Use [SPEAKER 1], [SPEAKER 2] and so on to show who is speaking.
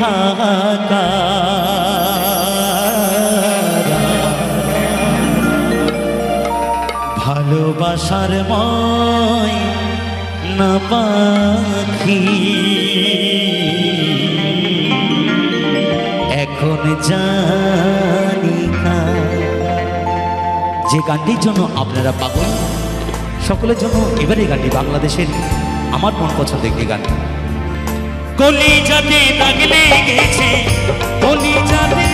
[SPEAKER 1] থাকা ভালোবাসার ময় না পাখি এখন জানি না। যে গানটির জন্য আপনারা পাগল সকলের জন্য এবারে গানটি বাংলাদেশের আমার মন পছন্দের একটি গান। কলিজাতে দাগ লেগেছে, কলিজাতে